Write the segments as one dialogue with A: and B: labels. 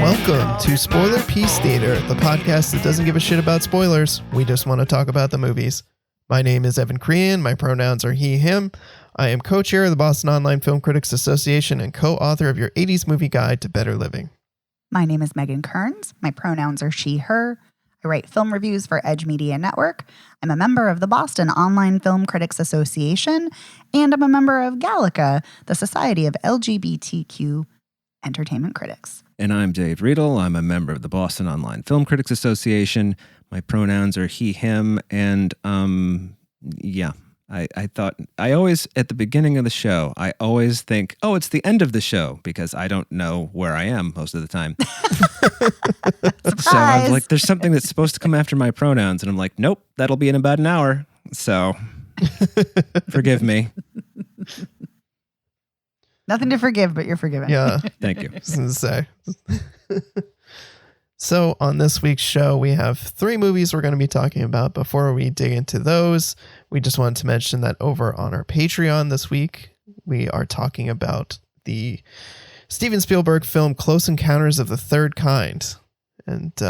A: Welcome to Spoiler Piece Theater, the podcast that doesn't give a shit about spoilers. We just want to talk about the movies. My name is Evan Crean. My pronouns are he, him. I am co-chair of the Boston Online Film Critics Association and co-author of your 80s movie guide to better living.
B: My name is Megan Kearns. My pronouns are she, her. I write film reviews for Edge Media Network. I'm a member of the Boston Online Film Critics Association, and I'm a member of Gallica, the Society of LGBTQ Entertainment Critics.
C: And I'm Dave Riedel. I'm a member of the Boston Online Film Critics Association. My pronouns are he, him, and I thought, I always, at the beginning of the show, I always think, oh, it's the end of the show, because I don't know where I am most of the time. So I'm like, there's something that's supposed to come after my pronouns, and I'm like, nope, that'll be in about an hour. So forgive me.
B: Nothing to forgive, but you're forgiven.
A: Yeah.
C: Thank you.
A: So on this week's show, we have 3 movies we're going to be talking about. Before we dig into those, we just wanted to mention that over on our Patreon this week, we are talking about the Steven Spielberg film Close Encounters of the Third Kind. And we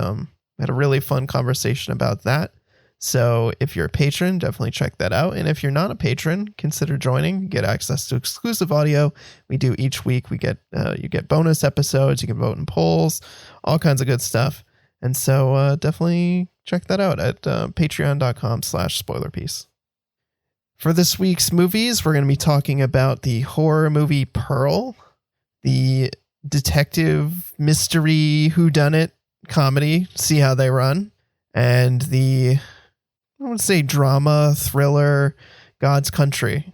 A: had a really fun conversation about that. So if you're a patron, definitely check that out. And if you're not a patron, consider joining. Get access to exclusive audio we do each week. We get you get bonus episodes. You can vote in polls, all kinds of good stuff. And so definitely check that out at patreon.com/spoilerpiece. For this week's movies, we're going to be talking about the horror movie Pearl, the detective mystery whodunit comedy, See How They Run, and the, I would say, drama, thriller, God's Country.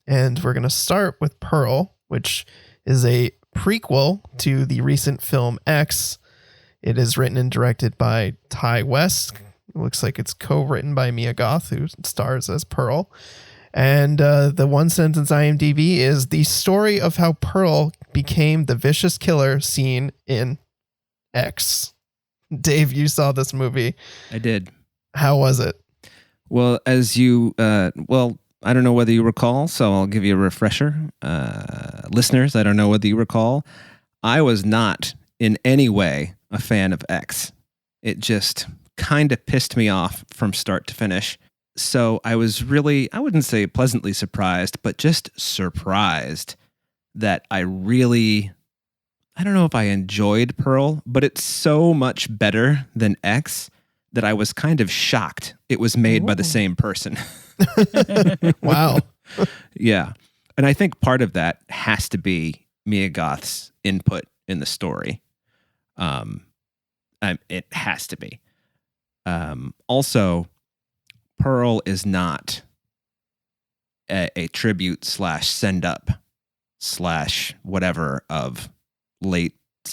A: And we're going to start with Pearl, which is a prequel to the recent film X. It is written and directed by Ty West. It looks like it's co-written by Mia Goth, who stars as Pearl. And the one sentence IMDb is the story of how Pearl became the vicious killer seen in X. Dave, you saw this movie.
C: I did.
A: How was it?
C: Well, as you, I don't know whether you recall, so I'll give you a refresher. Listeners, I don't know whether you recall. I was not in any way a fan of X. It just kind of pissed me off from start to finish. So I was really, I wouldn't say pleasantly surprised, but just surprised that I don't know if I enjoyed Pearl, but it's so much better than X that I was kind of shocked it was made by the same person.
A: Wow.
C: Yeah. And I think part of that has to be Mia Goth's input in the story. It has to be. Also, Pearl is not a tribute / send up / whatever of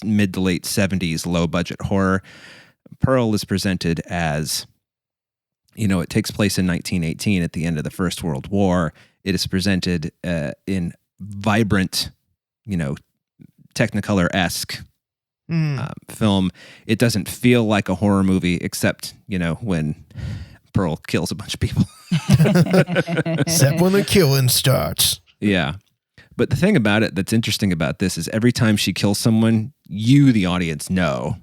C: mid to late 70s low budget horror. Pearl is presented as, it takes place in 1918 at the end of the First World War. It is presented in vibrant, Technicolor-esque film. It doesn't feel like a horror movie, except, when Pearl kills a bunch of people.
A: Except when the killing starts.
C: Yeah. But the thing about it that's interesting about this is every time she kills someone, you, the audience, know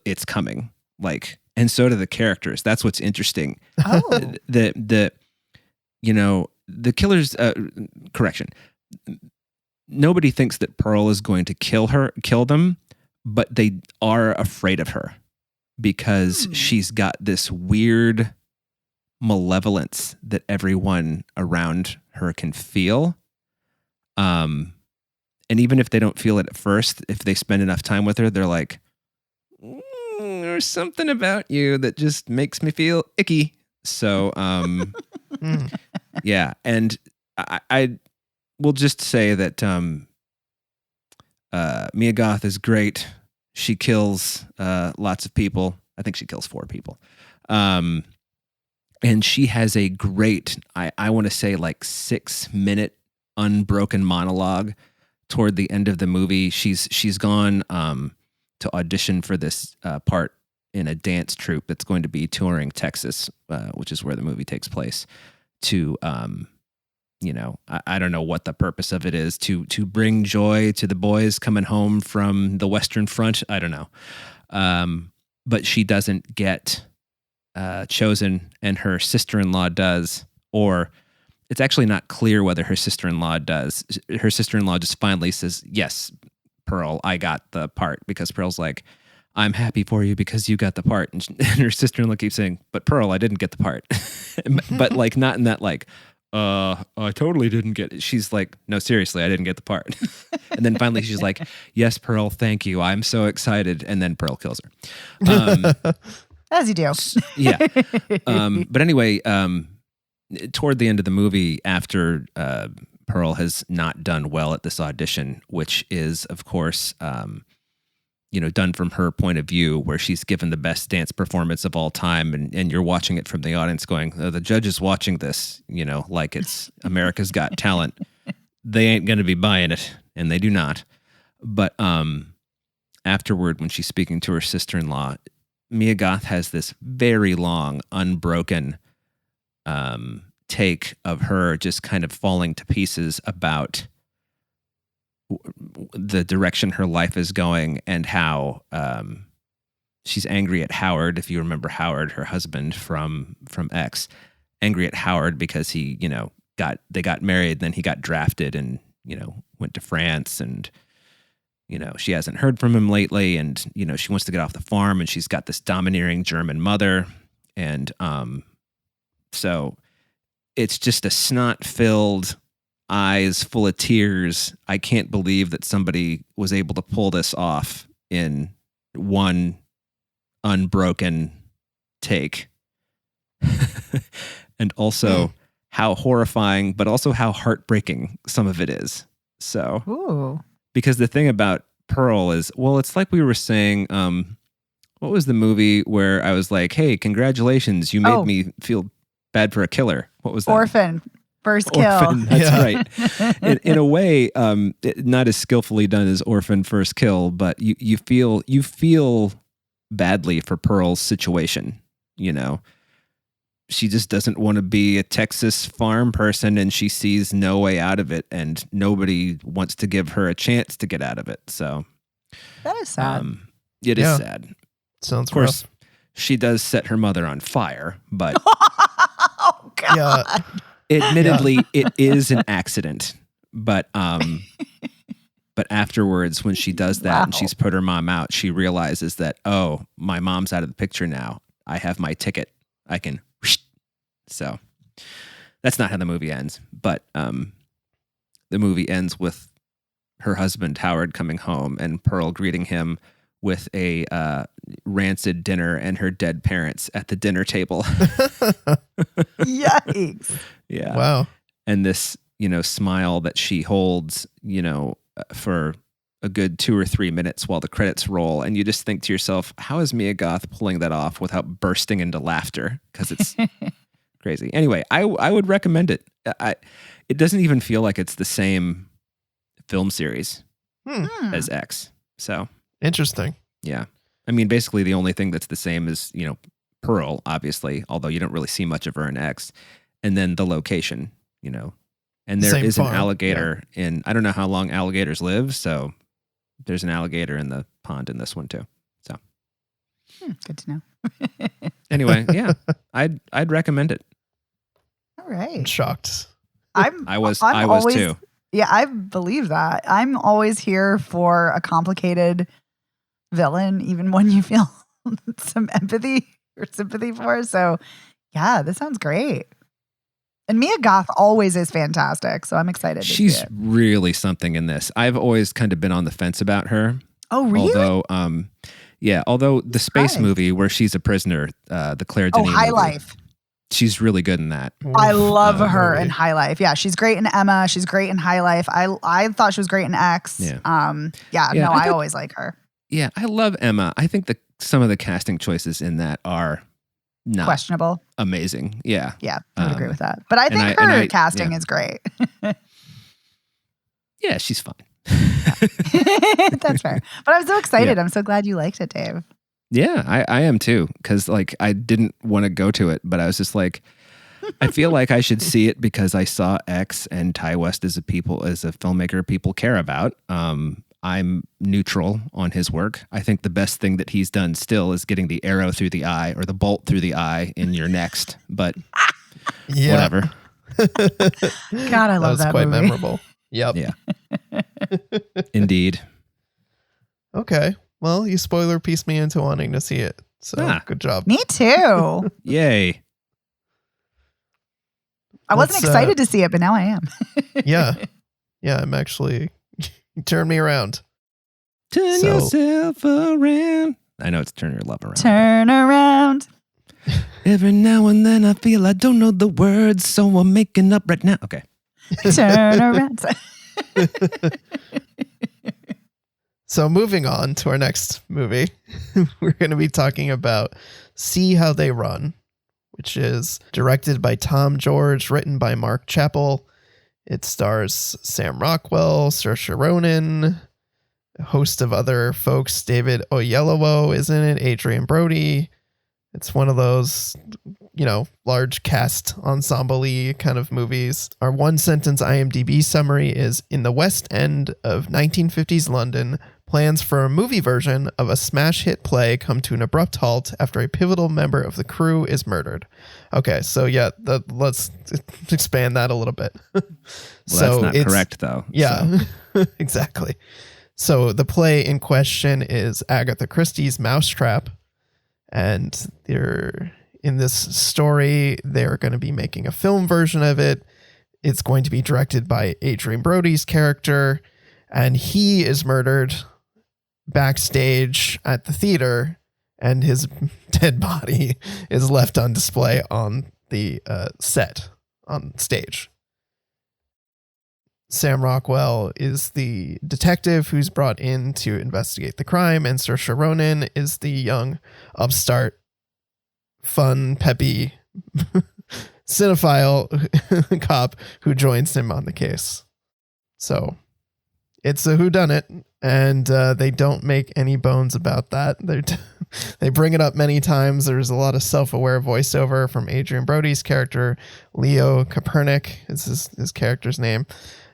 C: it's coming. And so do the characters. That's what's interesting.
B: Oh.
C: The killer's, correction. Nobody thinks that Pearl is going to kill them, but they are afraid of her because she's got this weird malevolence that everyone around her can feel. And even if they don't feel it at first, if they spend enough time with her, they're like, there's something about you that just makes me feel icky. So, yeah. And I will just say that Mia Goth is great. She kills lots of people. I think she kills 4 people. And she has a great, I want to say 6-minute unbroken monologue toward the end of the movie. She's gone to audition for this part in a dance troupe that's going to be touring Texas, which is where the movie takes place, to I don't know what the purpose of it is, to bring joy to the boys coming home from the Western Front. I don't know. But she doesn't get chosen, and her sister-in-law does, or it's actually not clear whether her sister-in-law does. Her sister-in-law just finally says, yes, Pearl, I got the part, because Pearl's like, I'm happy for you because you got the part. And her sister-in-law keeps saying, but Pearl, I didn't get the part. But like, not in that like, I totally didn't get it. She's like, no, seriously, I didn't get the part. And then finally she's like, yes, Pearl, thank you. I'm so excited. And then Pearl kills her.
B: As you do.
C: Yeah. But anyway, toward the end of the movie, after Pearl has not done well at this audition, which is, of course, done from her point of view, where she's given the best dance performance of all time, and you're watching it from the audience going, oh, the judge is watching this, like it's America's Got Talent. They ain't going to be buying it, and they do not. But afterward, when she's speaking to her sister-in-law, Mia Goth has this very long, unbroken take of her just kind of falling to pieces about the direction her life is going, and how she's angry at Howard. If you remember Howard, her husband from X, angry at Howard because he, they got married, then he got drafted and, went to France, and, she hasn't heard from him lately, and, she wants to get off the farm, and she's got this domineering German mother. And so it's just a snot-filled, eyes full of tears. I can't believe that somebody was able to pull this off in one unbroken take. And also how horrifying, but also how heartbreaking some of it is. So,
B: Ooh.
C: Because the thing about Pearl is, well, it's like we were saying, what was the movie where I was like, hey, congratulations, you made me feel bad for a killer. What was that?
B: Orphan. First kill.
C: Orphan, that's right. In a way, not as skillfully done as Orphan First Kill, but you feel badly for Pearl's situation. She just doesn't want to be a Texas farm person, and she sees no way out of it, and nobody wants to give her a chance to get out of it. So
B: that is sad.
C: It is sad.
A: Sounds
C: of course.
A: Rough.
C: She does set her mother on fire, but
B: oh God.
A: Yeah.
C: Admittedly, it is an accident, but afterwards, when she does that and she's put her mom out, she realizes that, oh, my mom's out of the picture now. I have my ticket. I can. So that's not how the movie ends, but the movie ends with her husband Howard coming home and Pearl greeting him with a rancid dinner and her dead parents at the dinner table.
B: Yikes.
C: Yeah.
A: Wow.
C: And this, smile that she holds, for a good 2 or 3 minutes while the credits roll. And you just think to yourself, how is Mia Goth pulling that off without bursting into laughter? Because it's crazy. Anyway, I would recommend it. It doesn't even feel like it's the same film series as X. So
A: Interesting.
C: yeah. I mean, basically the only thing that's the same is, Pearl, obviously, although you don't really see much of her in X. And then the location, and there
A: Same
C: is
A: farm,
C: an alligator in, I don't know how long alligators live. So there's an alligator in the pond in this one too. So
B: Good to know.
C: anyway, yeah, I'd recommend it.
B: All right.
A: I'm shocked.
C: I was
B: always,
C: too.
B: Yeah, I believe that. I'm always here for a complicated villain, even when you feel some empathy or sympathy for. So yeah, this sounds great. And Mia Goth always is fantastic, so I'm excited to see
C: She's
B: it.
C: really something in this. I've always kind of been on the fence about her.
B: Oh, really?
C: Although the space
B: Surprised.
C: movie where she's a prisoner, the Claire Denis
B: High
C: movie,
B: Life.
C: she's really good in that.
B: I love her
A: movie.
B: in High Life. Yeah, she's great in Emma. She's great in High Life. I thought she was great in X.
C: Yeah.
B: I always like her.
C: Yeah, I love Emma. I think some of the casting choices in that are not
B: Questionable.
C: amazing. Yeah.
B: Yeah, I would agree with that. But I think her casting is great.
C: Yeah, she's fine.
B: That's fair. But I'm so excited. I'm so glad you liked it, Dave.
C: Yeah, I am too. Because I didn't want to go to it, but I was just like, I feel like I should see it because I saw X and Ty West as a filmmaker people care about. I'm neutral on his work. I think the best thing that he's done still is getting the arrow through the eye or the bolt through the eye in You're Next. But whatever.
B: God, I love that
A: quite
B: movie.
A: memorable. Yep.
C: Yeah. Indeed.
A: Okay. Well, you spoiler pieced me into wanting to see it. So good job.
B: Me too.
C: Yay.
B: I wasn't excited to see it, but now I am.
A: Yeah. Yeah, I'm actually... Turn me around.
C: Turn yourself around. I know it's turn your love around.
B: Turn around.
C: Every now and then I feel I don't know the words, so I'm making up right now. Okay.
B: Turn around.
A: So moving on to our next movie, we're going to be talking about See How They Run, which is directed by Tom George, written by Mark Chappell. It stars Sam Rockwell, Saoirse Ronan, a host of other folks. David Oyelowo is in it, Adrian Brody. It's one of those, large cast ensemble-y kind of movies. Our one-sentence IMDb summary is, in the West End of 1950s London, plans for a movie version of a smash hit play come to an abrupt halt after a pivotal member of the crew is murdered. Okay, so let's expand that a little bit.
C: Well, that's not correct, though.
A: Yeah, so. Exactly. So the play in question is Agatha Christie's Mousetrap, and in this story, they're going to be making a film version of it. It's going to be directed by Adrian Brody's character, and he is murdered backstage at the theater, and his dead body is left on display on the set on stage. Sam Rockwell is the detective who's brought in to investigate the crime, and Saoirse Ronan is the young, upstart, fun, peppy cinephile cop who joins him on the case. So it's a whodunit, and they don't make any bones about that. They bring it up many times. There's a lot of self-aware voiceover from Adrian Brody's character. Leo Kaepernick is his character's name.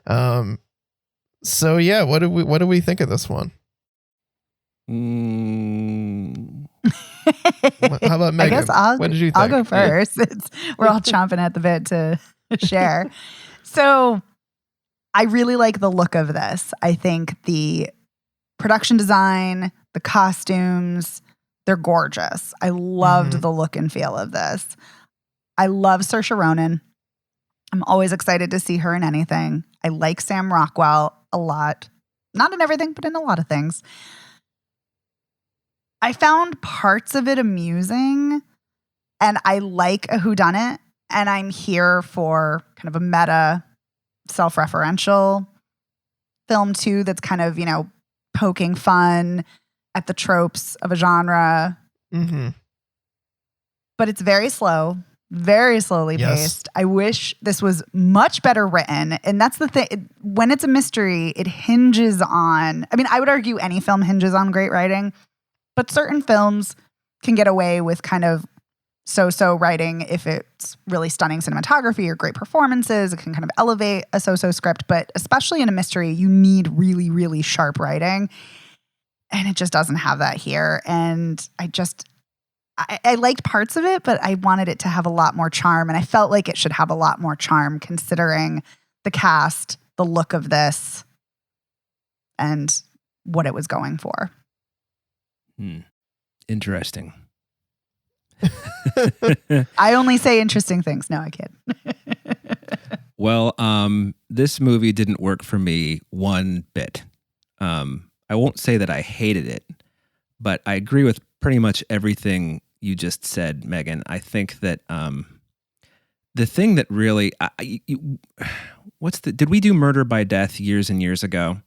A: So yeah, what do we think of this one? How about Megan?
B: I guess
A: what did you think?
B: I'll go first. We're all chomping at the bit to share. So I really like the look of this. I think the production design, the costumes, they're gorgeous. I loved the look and feel of this. I love Saoirse Ronan. I'm always excited to see her in anything. I like Sam Rockwell a lot. Not in everything, but in a lot of things. I found parts of it amusing, and I like a whodunit, and I'm here for kind of a meta, self-referential film too that's kind of, poking fun at the tropes of a genre.
A: Mm-hmm.
B: But it's very slow. Very slowly paced. I wish this was much better written. And that's the thing. When it's a mystery, it hinges on... I would argue any film hinges on great writing. But certain films can get away with kind of so-so writing if it's really stunning cinematography or great performances. It can kind of elevate a so-so script. But especially in a mystery, you need really, really sharp writing. And it just doesn't have that here. And I liked parts of it, but I wanted it to have a lot more charm. And I felt like it should have a lot more charm considering the cast, the look of this, and what it was going for.
C: Interesting.
B: I only say interesting things. No, I kid.
C: Well, this movie didn't work for me one bit. I won't say that I hated it, but I agree with pretty much everything you just said, Megan. I think that the thing that really, did we do Murder by Death years and years ago?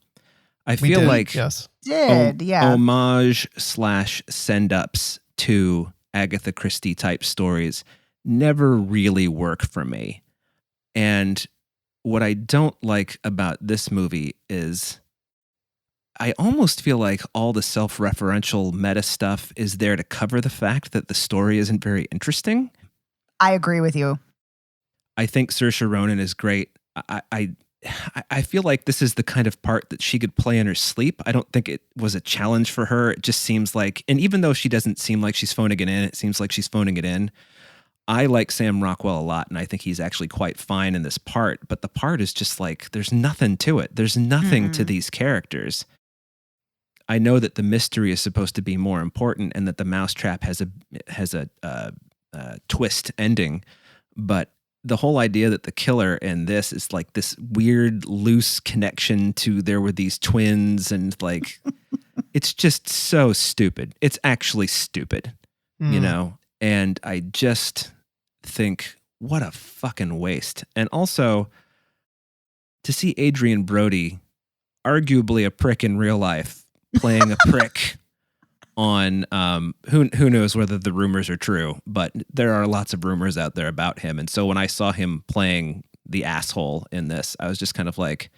C: I feel like
A: yes,
C: homage / send-ups to Agatha Christie type stories never really work for me. And what I don't like about this movie is I almost feel like all the self-referential meta stuff is there to cover the fact that the story isn't very interesting.
B: I agree with you.
C: I think Saoirse Ronan is great. I feel like this is the kind of part that she could play in her sleep. I don't think it was a challenge for her. It just seems like, and even though she doesn't seem like she's phoning it in, it seems like she's phoning it in. I like Sam Rockwell a lot, and I think he's actually quite fine in this part. But the part is just like, there's nothing to it. There's nothing to these characters. I know that the mystery is supposed to be more important, and that the mousetrap has a twist ending, but the whole idea that the killer in this is like this weird loose connection to there were these twins, and like it's just so stupid. It's actually stupid, you know? And I just think, what a fucking waste. And also to see Adrian Brody, arguably a prick in real life, playing a prick on who knows whether the rumors are true, but there are lots of rumors out there about him. And so when I saw him playing the asshole in this, I was just kind of like,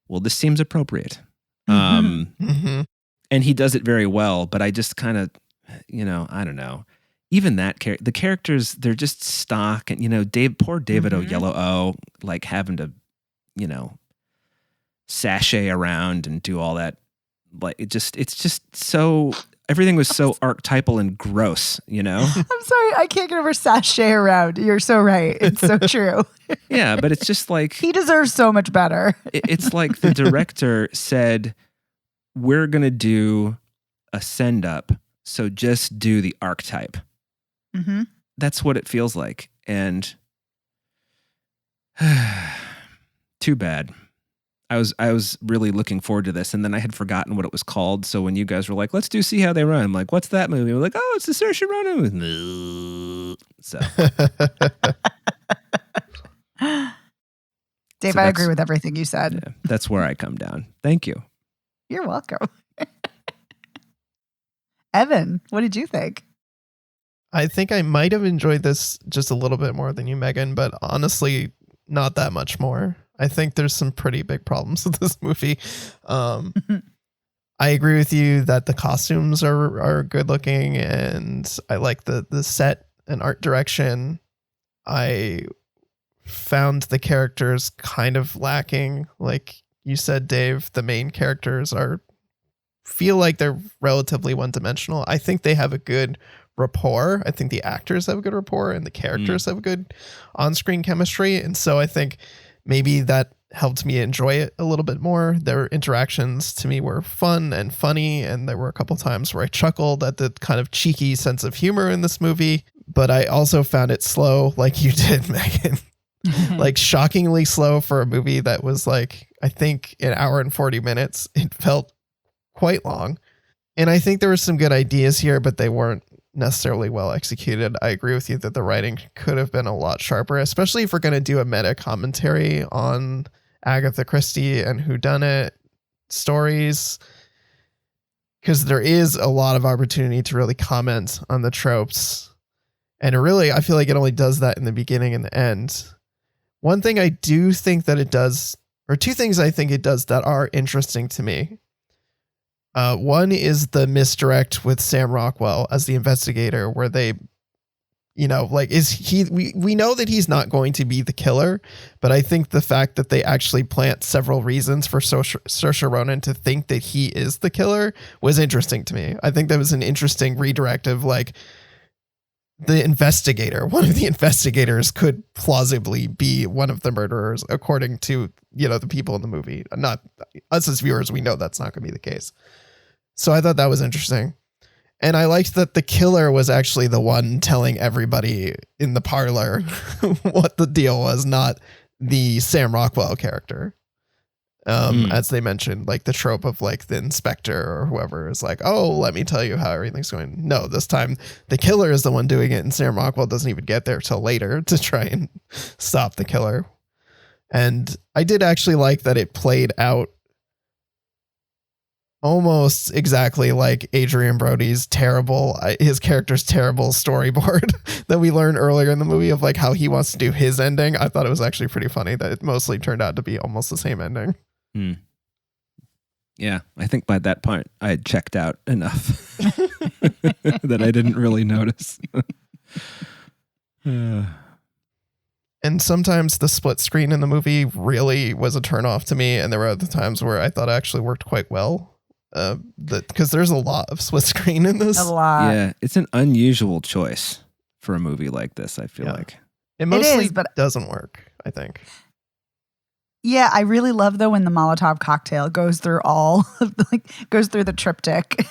C: well, this seems appropriate. And he does it very well, but I just kind of, I don't know. Even that the characters, they're just stock, and poor David Oyelowo, like having to, sashay around and do all that. Like it's just so, everything was so archetypal and gross,
B: I'm sorry, I can't get over sashay around. You're so right. It's so true.
C: Yeah, but it's just like
B: he deserves so much better.
C: It's like the director said, we're going to do a send up, so just do the archetype. That's what it feels like. And too bad. I was really looking forward to this, and then I had forgotten what it was called. So when you guys were like, let's do See How They Run, I'm like, what's that movie? We're like, oh, it's the Saoirse Ronan movie. So
B: Dave, I agree with everything you said.
C: Yeah, that's where I come down. Thank you.
B: You're welcome. Evan, what did you think?
A: I think I might have enjoyed this just a little bit more than you, Megan, but honestly, not that much more. I think there's some pretty big problems with this movie. I agree with you that the costumes are good looking, and I like the set and art direction. I found the characters kind of lacking. Like you said, Dave, the main characters feel like they're relatively one-dimensional. I think they have a good rapport. I think the actors have a good rapport, and the characters have a good on-screen chemistry. And so I think maybe that helped me enjoy it a little bit more. Their interactions to me were fun and funny, and there were a couple times where I chuckled at the kind of cheeky sense of humor in this movie. But I also found it slow, like you did, Megan. Like shockingly slow for a movie that was like, I think, an hour and 40 minutes. It felt quite long. And I think there were some good ideas here, but they weren't necessarily well executed. I agree with you that the writing could have been a lot sharper, especially if we're going to do a meta commentary on Agatha Christie and whodunit stories, because there is a lot of opportunity to really comment on the tropes. And really, I feel like it only does that in the beginning and the end. One thing I do think that it does, or two things I think it does that are interesting to me. One is the misdirect with Sam Rockwell as the investigator, where they, we know that he's not going to be the killer, but I think the fact that they actually plant several reasons for Saoirse Ronan to think that he is the killer was interesting to me. I think that was an interesting redirect of like, one of the investigators could plausibly be one of the murderers, according to, the people in the movie. Not us as viewers, we know that's not going to be the case. So I thought that was interesting. And I liked that the killer was actually the one telling everybody in the parlor what the deal was, not the Sam Rockwell character. As they mentioned, like the trope of like the inspector or whoever is like, oh, let me tell you how everything's going. No, this time the killer is the one doing it, and Sam Rockwell doesn't even get there till later to try and stop the killer. And I did actually like that it played out almost exactly like Adrian Brody's his character's terrible storyboard that we learned earlier in the movie of like how he wants to do his ending. I thought it was actually pretty funny that it mostly turned out to be almost the same ending.
C: Yeah, I think by that point I had checked out enough that I didn't really notice.
A: And And sometimes the split screen in the movie really was a turnoff to me, and there were other times where I thought it actually worked quite well. Because there's a lot of split screen in this.
B: A lot.
C: Yeah, it's an unusual choice for a movie like this, I feel like.
A: It mostly
B: is, but
A: doesn't work, I think.
B: Yeah, I really love though when the Molotov cocktail goes through goes through the triptych.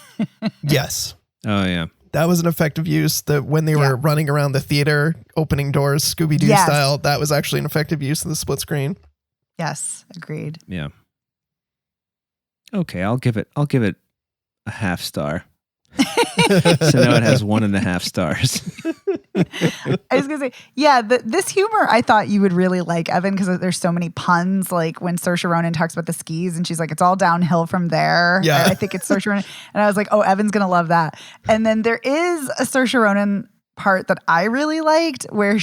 A: Yes.
C: Oh, yeah.
A: That was an effective use. That when they were running around the theater, opening doors, Scooby-Doo style, that was actually an effective use of the split screen.
B: Yes, agreed.
C: Yeah. Okay, I'll give it a half star. So now it has 1.5 stars.
B: I was gonna say, yeah, this humor I thought you would really like, Evan, because there's so many puns. Like when Saoirse Ronan talks about the skis, and she's like, "It's all downhill from there."
A: Yeah,
B: I think it's Saoirse Ronan, and I was like, "Oh, Evan's gonna love that." And then there is a Saoirse Ronan part that I really liked, where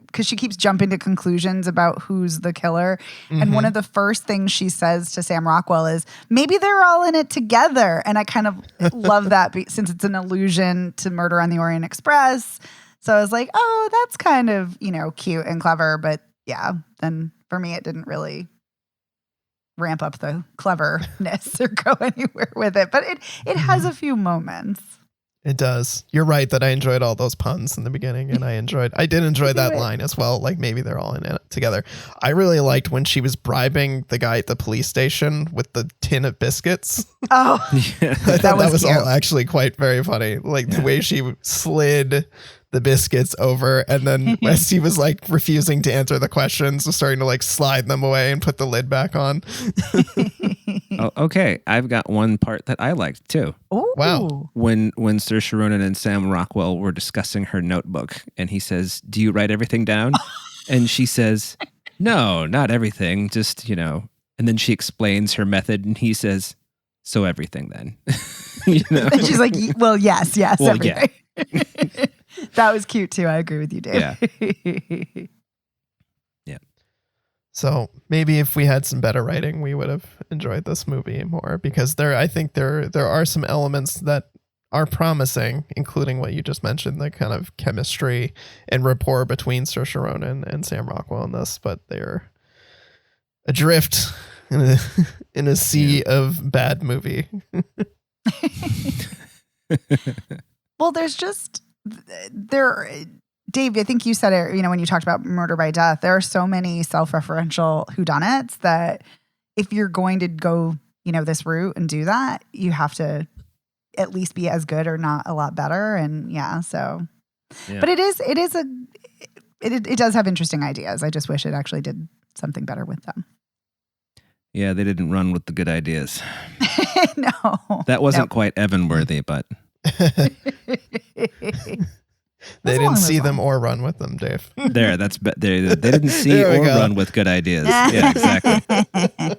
B: because she keeps jumping to conclusions about who's the killer. And one of the first things she says to Sam Rockwell is, maybe they're all in it together. And I kind of love that since it's an allusion to Murder on the Orient Express. So I was like, oh, that's kind of, cute and clever. But yeah, then for me, it didn't really ramp up the cleverness or go anywhere with it. But it has a few moments.
A: It does. You're right that I enjoyed all those puns in the beginning, and I did enjoy that line as well. Like maybe they're all in it together. I really liked when she was bribing the guy at the police station with the tin of biscuits.
B: Oh,
C: Yeah.
A: I thought that was
B: cute.
A: all actually quite very funny. Like the way she slid the biscuits over, and then as he was like refusing to answer the questions, was starting to like slide them away and put the lid back on.
C: Oh, okay, I've got one part that I liked too.
B: Ooh.
A: Wow.
C: When Saoirse Ronan and Sam Rockwell were discussing her notebook, and he says, "Do you write everything down?" And she says, "No, not everything, just, And then she explains her method, and he says, "So everything then."
B: And she's like, well, yes,
C: Well,
B: everything. That was cute too. I agree with you, Dave.
C: Yeah. Yeah.
A: So maybe if we had some better writing, we would have enjoyed this movie more, because I think there are some elements that are promising, including what you just mentioned, the kind of chemistry and rapport between Saoirse Ronan and Sam Rockwell in this, but they're adrift in a sea of bad movie.
B: Well, there's just Dave, I think you said it, when you talked about Murder by Death, there are so many self-referential whodunits that if you're going to go, this route and do that, you have to at least be as good or not a lot better. And but it does have interesting ideas. I just wish it actually did something better with them.
C: Yeah, they didn't run with the good ideas.
B: No.
C: That wasn't quite Evan worthy, but
A: They didn't see them or run with them, Dave.
C: they didn't see or run with good ideas. Yeah, exactly.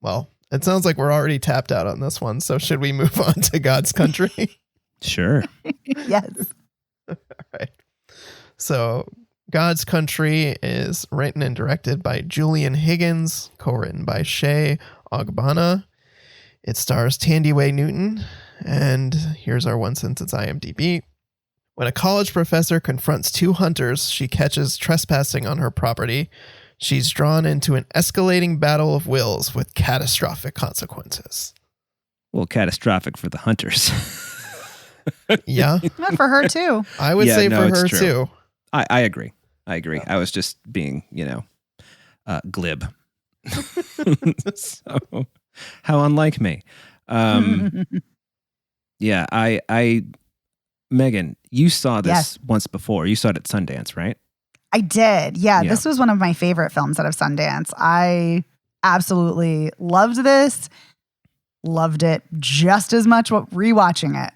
A: Well, it sounds like we're already tapped out on this one. So should we move on to God's Country?
C: Sure.
B: Yes.
A: All right. So God's Country is written and directed by Julian Higgins, co-written by Shay Ogbonna. It stars Thandiwe Newton, and here's our one sentence IMDb. When a college professor confronts two hunters she catches trespassing on her property, she's drawn into an escalating battle of wills with catastrophic consequences.
C: Well, catastrophic for the hunters.
A: Yeah.
B: Not for her too.
A: I would say for her
C: true.
A: too.
C: I agree. I was just being, glib. So, how unlike me. Yeah, Megan, you saw this once before. You saw it at Sundance, right?
B: I did. Yeah, this was one of my favorite films out of Sundance. I absolutely loved this. Loved it just as much rewatching it.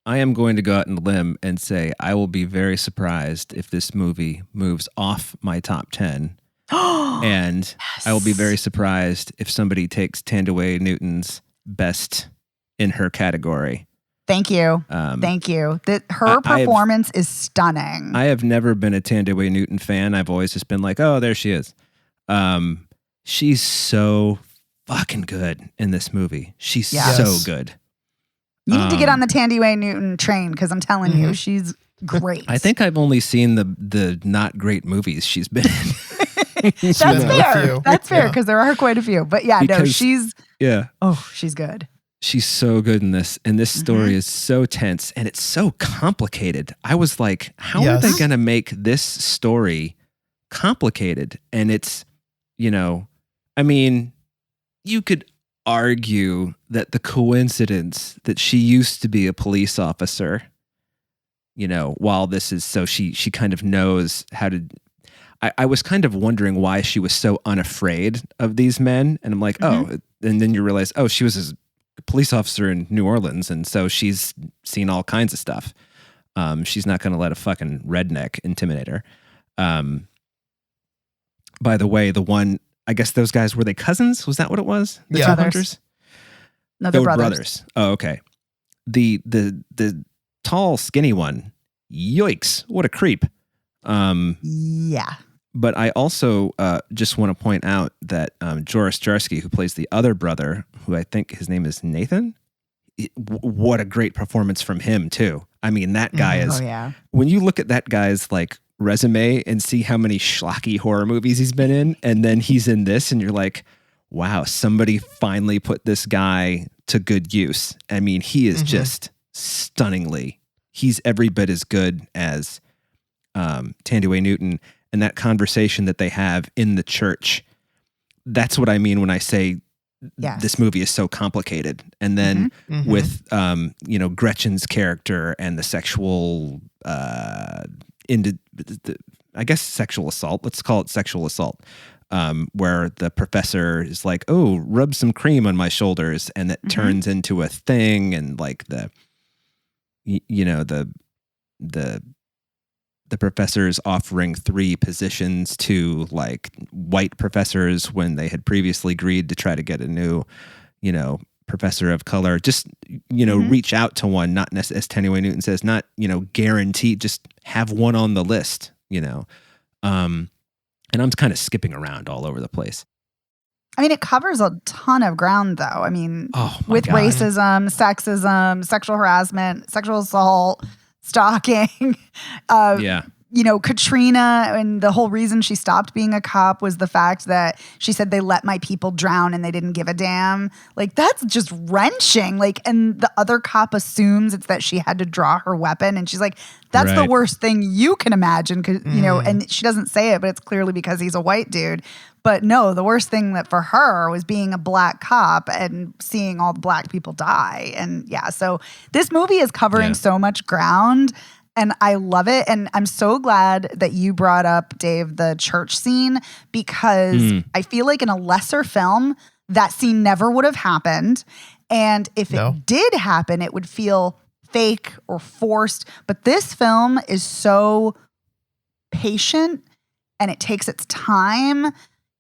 C: I am going to go out on a limb and say I will be very surprised if this movie moves off my top 10. And I will be very surprised if somebody takes Thandiwe Newton's best in her category.
B: Thank you. Thank you. Her performance is stunning.
C: I have never been a Thandiwe Newton fan. I've always just been like, oh, there she is. She's so fucking good in this movie. She's so good.
B: You need to get on the Thandiwe Newton train because I'm telling you, great.
C: I think I've only seen the not great movies she's been in.
B: that's
A: been in a
B: fair.
A: few.
B: That's fair
A: Yeah.
B: because there are quite a few. But yeah, no,
C: Because-
B: she's
C: Yeah.
B: she's good.
C: She's so good in this. And this story is so tense and it's so complicated. I was like, how are they
A: Yes.
C: going to make this story complicated? And it's, I mean, you could argue that the coincidence that she used to be a police officer, while this is so she kind of knows how to. I was kind of wondering why she was so unafraid of these men. And I'm like, oh, and then you realize, oh, she was a police officer in New Orleans. And so she's seen all kinds of stuff. She's not going to let a fucking redneck intimidate her. By the way, I guess those guys, were they cousins? Was that what it was? The
A: Yeah.
C: two
B: Brothers.
C: hunters?
B: No,
C: They
B: they're
C: were
B: brothers.
C: Oh, okay. The tall, skinny one. Yikes! What a creep.
B: Yeah.
C: But I also just want to point out that Joris Jarsky, who plays the other brother, who I think his name is Nathan, what a great performance from him too. I mean, that guy is.
B: Oh yeah.
C: When you look at that guy's resume and see how many schlocky horror movies he's been in, and then he's in this, and you're like, wow, somebody finally put this guy to good use. I mean, he is just stunningly. He's every bit as good as Thandiwe Newton, and that conversation that they have in the church. That's what I mean when I say
B: Yes.
C: this movie is so complicated. And then with Gretchen's character and the sexual I guess sexual assault. Let's call it sexual assault. Where the professor is like, "Oh, rub some cream on my shoulders," and that turns into a thing, and the professor is offering 3 positions to white professors when they had previously agreed to try to get a new, professor of color. Just reach out to one, not necessarily, as Thandiwe Newton says, not guaranteed. Just have one on the list. And I'm kind of skipping around all over the place.
B: I mean, it covers a ton of ground, though. I mean,
C: Oh, my
B: with
C: God.
B: racism, sexism, sexual harassment, sexual assault, stalking.
C: Yeah.
B: Katrina, and the whole reason she stopped being a cop was the fact that she said they let my people drown and they didn't give a damn. That's just wrenching. And the other cop assumes it's that she had to draw her weapon, and she's like, that's the
C: Right.
B: worst thing you can imagine, because and she doesn't say it, but it's clearly because he's a white dude. But no, the worst thing that for her was being a black cop and seeing all the black people die. And yeah, so this movie is covering
C: Yeah.
B: so much ground. And I love it. And I'm so glad that you brought up, Dave, the church scene, because I feel like in a lesser film, that scene never would have happened. And if
A: No.
B: it did happen, it would feel fake or forced. But this film is so patient and it takes its time,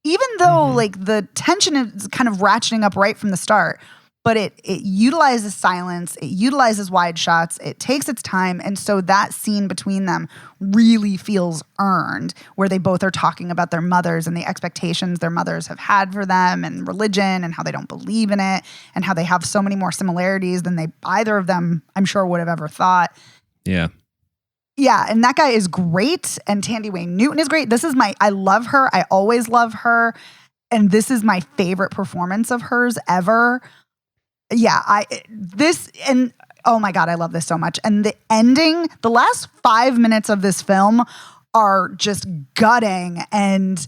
B: even though the tension is kind of ratcheting up right from the start. But it utilizes silence, it utilizes wide shots, it takes its time. And so that scene between them really feels earned, where they both are talking about their mothers and the expectations their mothers have had for them and religion and how they don't believe in it and how they have so many more similarities than either of them, I'm sure, would have ever thought.
C: Yeah.
B: Yeah, and that guy is great, and Thandiwe Newton is great. I love her. I always love her. And this is my favorite performance of hers ever. Yeah, oh my God, I love this so much. And the ending, the last 5 minutes of this film are just gutting. And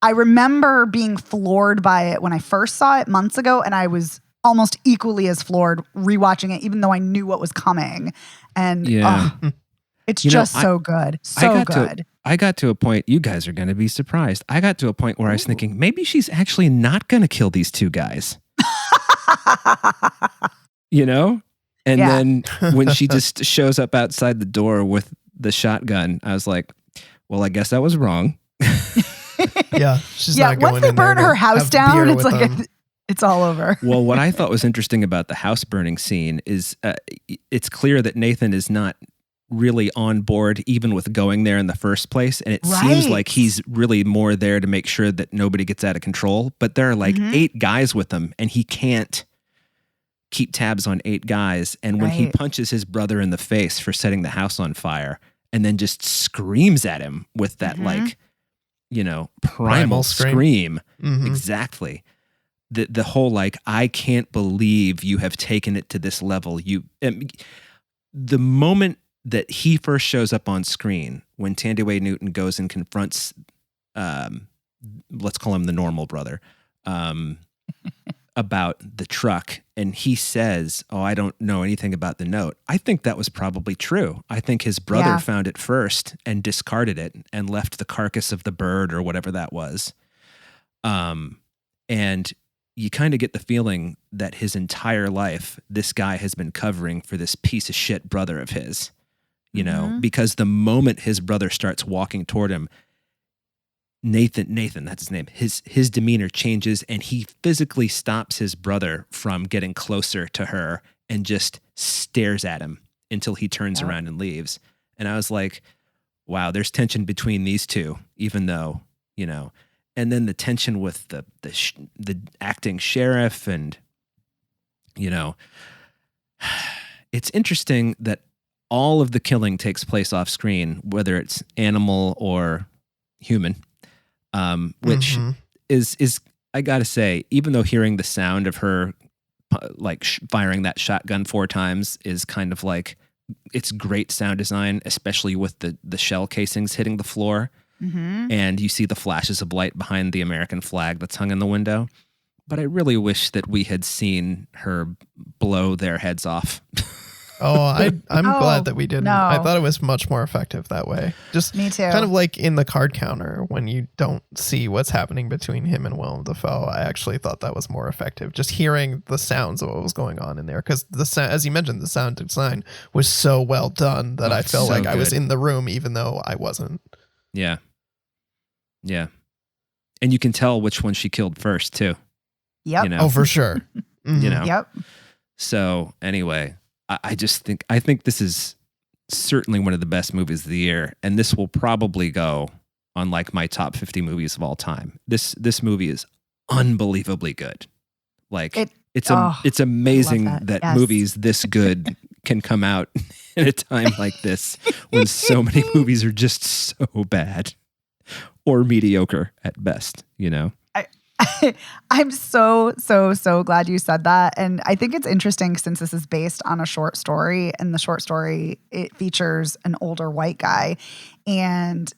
B: I remember being floored by it when I first saw it months ago, and I was almost equally as floored rewatching it, even though I knew what was coming. And
C: Yeah.
B: it's
C: You know,
B: just so good. Good.
C: I got to a point, you guys are going to be surprised. I got to a point where I was thinking, maybe she's actually not going to kill these 2 guys. And
B: Yeah.
C: then when she just shows up outside the door with the shotgun, I was like, well, I guess I was wrong.
A: Yeah, she's
B: Yeah,
A: not going
B: once they
A: in there
B: burn
A: to
B: her house
A: have
B: down,
A: beer
B: it's
A: with
B: like
A: them.
B: it's all over.
C: Well, what I thought was interesting about the house burning scene is it's clear that Nathan is not really on board even with going there in the first place. And it seems
B: Right.
C: like he's really more there to make sure that nobody gets out of control. But there are 8 guys with him and he can't keep tabs on 8 guys. And when he
B: Right.
C: punches his brother in the face for setting the house on fire and then just screams at him with that,
B: Mhm.
C: primal scream.
A: Mhm.
C: Exactly. The whole, I can't believe you have taken it to this level. The moment that he first shows up on screen, when Thandiwe Newton goes and confronts, let's call him the normal brother, about the truck, and he says, "Oh, I don't know anything about the note." I think that was probably true. I think his brother
B: Yeah.
C: found it first and discarded it and left the carcass of the bird or whatever that was. And you kind of get the feeling that his entire life, this guy has been covering for this piece of shit brother of his,
B: Mhm.
C: because the moment his brother starts walking toward him, Nathan, that's his name, his demeanor changes, and he physically stops his brother from getting closer to her and just stares at him until he turns
B: Yep.
C: around and leaves. And I was like, wow, there's tension between these two, even though, and then the tension with the acting sheriff, and it's interesting that all of the killing takes place off screen, whether it's animal or human, which
A: Mhm.
C: is I gotta say, even though hearing the sound of her firing that shotgun 4 times is kind of it's great sound design, especially with the shell casings hitting the floor.
B: Mhm.
C: And you see the flashes of light behind the American flag that's hung in the window. But I really wish that we had seen her blow their heads off.
A: Oh, I'm
B: Oh,
A: glad that we didn't.
B: no.
A: I thought it was much more effective that way. Just
B: Me too.
A: kind of like in the card counter when you don't see what's happening between him and Willem Dafoe. I actually thought that was more effective. Just hearing the sounds of what was going on in there, because as you mentioned, the sound design was so well done that
C: Oh,
A: I
C: it's
A: felt
C: so
A: like I was
C: good.
A: in the room, even though I wasn't.
C: Yeah. Yeah. And you can tell which one she killed first, too.
B: Yep.
A: Oh, for sure. Mhm.
B: Yep.
C: So anyway, I think this is certainly one of the best movies of the year, and this will probably go on my top 50 movies of all time. This movie is unbelievably good. It's amazing
B: that.
C: that
B: Yes.
C: movies this good can come out in a time like this when so many movies are just so bad or mediocre at best,
B: I'm so glad you said that. And I think it's interesting since this is based on a short story, and the short story, it features an older white guy. And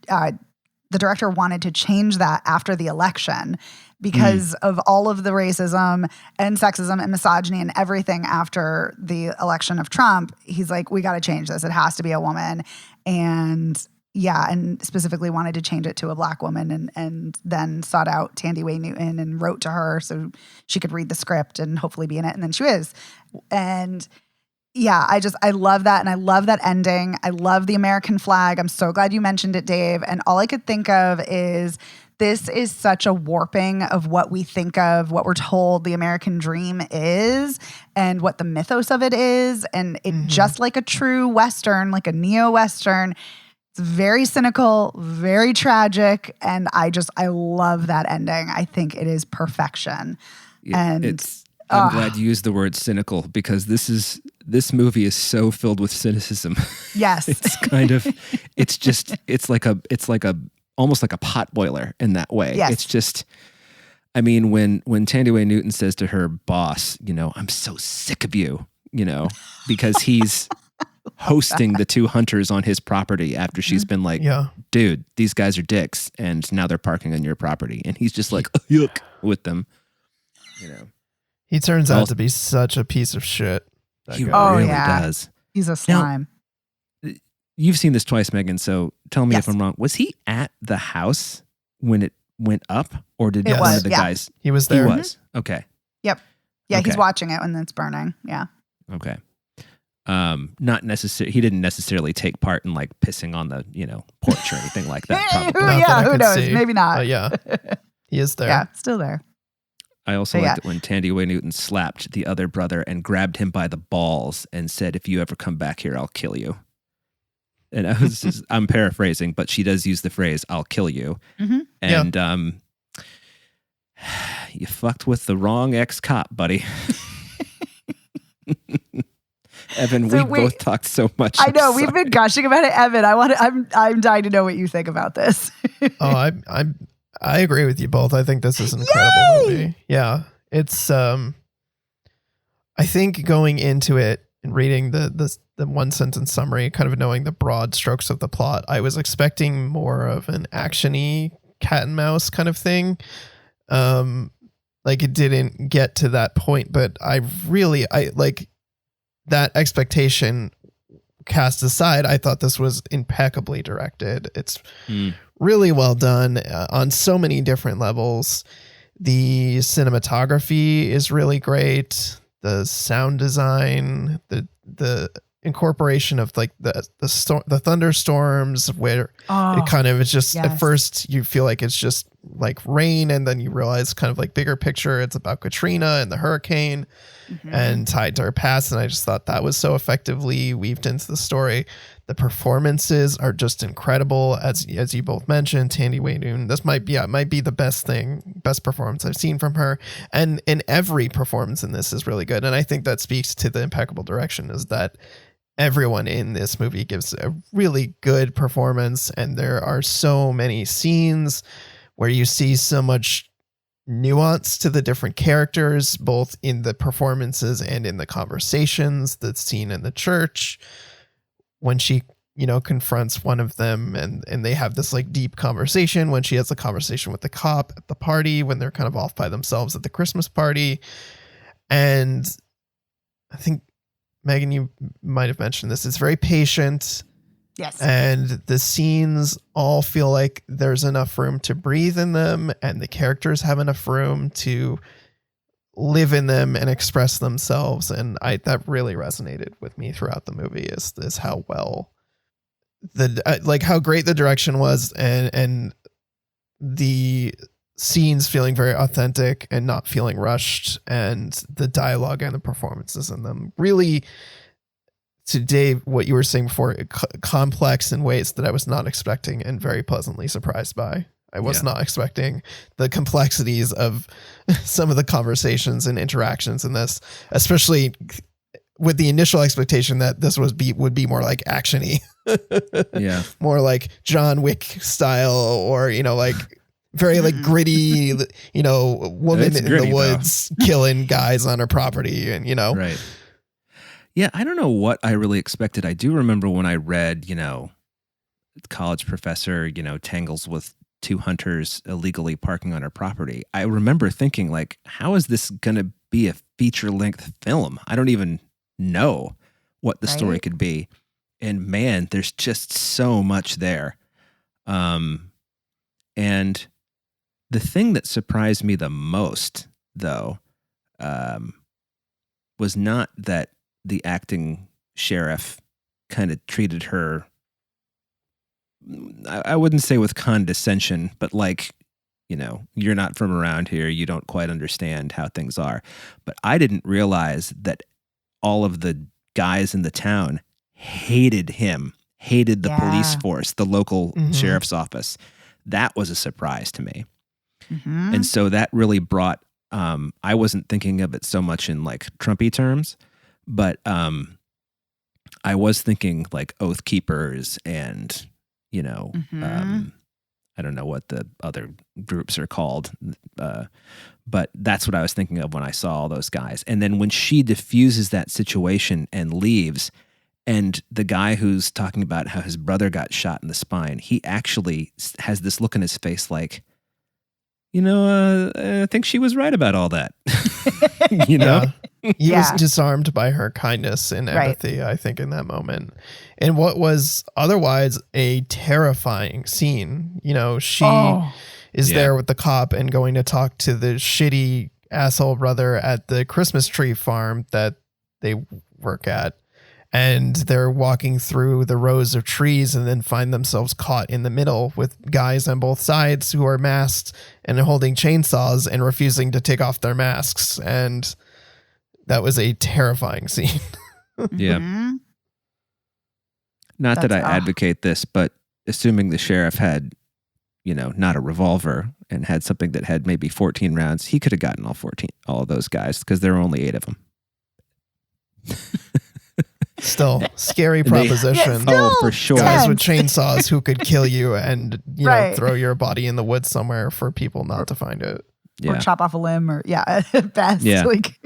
B: the director wanted to change that after the election because of all of the racism and sexism and misogyny and everything after the election of Trump. He's like, we got to change this. It has to be a woman. And specifically wanted to change it to a Black woman, and then sought out Thandiwe Newton and wrote to her so she could read the script and hopefully be in it. And then she was. And I love that. And I love that ending. I love the American flag. I'm so glad you mentioned it, Dave. And all I could think of is this is such a warping of what we think of, what we're told the American dream is, and what the mythos of it is. And it just like a true Western, like a neo-Western, it's very cynical, very tragic, and I love that ending. I think it is perfection. And
C: I'm glad you used the word cynical, because this movie is so filled with cynicism.
B: Yes.
C: it's like almost like a pot boiler in that way.
B: Yes.
C: It's just, when Thandiwe Newton says to her boss, I'm so sick of you, because he's hosting the 2 hunters on his property after she's been like,
A: Yeah.
C: dude, these guys are dicks, and now they're parking on your property. And he's just like, yuck, with them,
A: He turns out to be such a piece of shit. that
C: He
A: guy.
C: really
B: yeah.
C: does.
B: He's a slime.
C: You've seen this twice, Megan, so tell me
B: Yes.
C: if I'm wrong. Was he at the house when it went up, or did
A: It
C: one
B: was,
C: of the
B: yeah.
C: guys?
A: He was
C: He
A: there.
C: was. Okay.
B: Yeah,
C: Okay.
B: he's watching it when it's burning. Yeah.
C: Okay. Not necessarily. He didn't necessarily take part in pissing on the porch or anything like that. Probably.
A: Not that I
B: Who
A: could
B: knows?
A: see.
B: Maybe not.
A: But yeah, he is there.
B: Yeah, still there.
C: I also
B: But
C: liked it when Thandiwe Newton slapped the other brother and grabbed him by the balls and said, "If you ever come back here, I'll kill you." And I'm paraphrasing, but she does use the phrase, "I'll kill you."
B: Mhm.
C: And you fucked with the wrong ex-cop, buddy. Evan,
B: So
C: we
B: wait,
C: both talked so much.
B: I know
C: I'm
B: we've
C: sorry.
B: been gushing about it, Evan. I'm dying to know what you think about this.
A: I agree with you both. I think this is an incredible
B: Yay!
A: movie. Yeah. It's I think going into it and reading the one sentence summary, kind of knowing the broad strokes of the plot, I was expecting more of an actiony cat and mouse kind of thing. Like it didn't get to that point, but I like that expectation cast aside, I thought this was impeccably directed. It's really well done on so many different levels. The cinematography is really great. The sound design, the incorporation of like the thunderstorms, where it kind of is just at
B: yes.
A: first you feel like it's just like rain, and then you realize kind of like bigger picture it's about Katrina and the hurricane and tied to her past. And I just thought that was so effectively weaved into the story. The performances are just incredible, as you both mentioned. Tandy Waydoun, this might be the best performance I've seen from her, and in every performance in this is really good. And I think that speaks to the impeccable direction, is that everyone in this movie gives a really good performance, and there are so many scenes where you see so much nuance to the different characters, both in the performances and in the conversations. The scene in the church when she, confronts one of them and they have this like deep conversation, when she has a conversation with the cop at the party, when they're kind of off by themselves at the Christmas party. And I think, Megan, you might have mentioned this. It's very patient.
B: Yes.
A: And the scenes all feel like there's enough room to breathe in them, and the characters have enough room to live in them and express themselves. And that really resonated with me throughout the movie, is how well how great the direction was, and the scenes feeling very authentic and not feeling rushed, and the dialogue and the performances in them really, to Dave, what you were saying before, complex in ways that I was not expecting and very pleasantly surprised by. I was not expecting the complexities of some of the conversations and interactions in this, especially with the initial expectation that this would be more like actiony, more like John Wick style, or like very like gritty, woman in the woods killing guys on her property, and
C: right. Yeah, I don't know what I really expected. I do remember when I read, college professor, tangles with two hunters illegally parking on her property. I remember thinking, like, how is this going to be a feature-length film? I don't even know what the story could be. And man, there's just so much there. And the thing that surprised me the most, though, was not that the acting sheriff kind of treated her, I wouldn't say with condescension, but like, you're not from around here, you don't quite understand how things are. But I didn't realize that all of the guys in the town hated him, hated the police force, the local sheriff's office. That was a surprise to me. And so that really brought, I wasn't thinking of it so much in like Trumpy terms, but I was thinking like Oath Keepers and, I don't know what the other groups are called, but that's what I was thinking of when I saw all those guys. And then when she diffuses that situation and leaves, and the guy who's talking about how his brother got shot in the spine, he actually has this look in his face like, I think she was right about all that.
A: He was disarmed by her kindness and empathy, I think, in that moment. And what was otherwise a terrifying scene, she is there with the cop and going to talk to the shitty asshole brother at the Christmas tree farm that they work at. And they're walking through the rows of trees and then find themselves caught in the middle with guys on both sides who are masked and holding chainsaws and refusing to take off their masks. And that was a terrifying scene.
C: Yeah. Not that I advocate this, but assuming the sheriff had, not a revolver and had something that had maybe 14 rounds, he could have gotten all of those guys, because there were only 8 of them.
A: still scary
C: They-
A: proposition.
B: still
C: Oh, for sure.
A: Guys with
B: tense.
A: chainsaws who could kill you and
B: Right.
A: throw your body in the woods somewhere for people not to find it.
B: Or
C: Yeah.
B: chop off a limb, or at best.
C: Yeah.
B: Like,